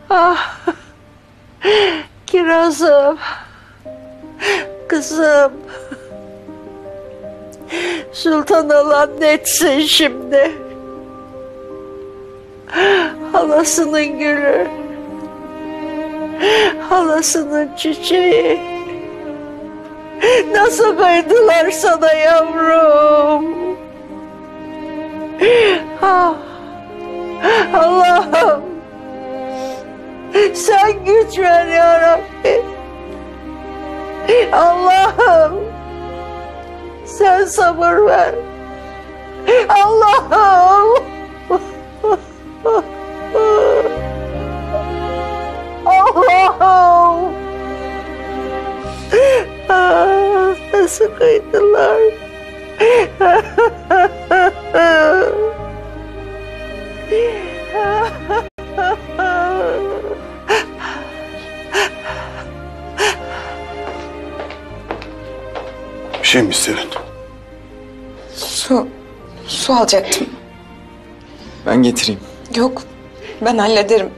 Ah, Kirazım, kızım. Sultan alan ne etsin şimdi? Halasının gülü, halasının çiçeği. Nasıl kıydılar sana yavrum? Ah, Allah'ım, sen güç ver ya Rabbi. Allah'ım, sen sabır ver. Allah'ım. Allah'ım. Ah, nasıl kıydılar? Bir şey mi istedin? Su alacaktım. Ben getireyim. Yok, ben hallederim.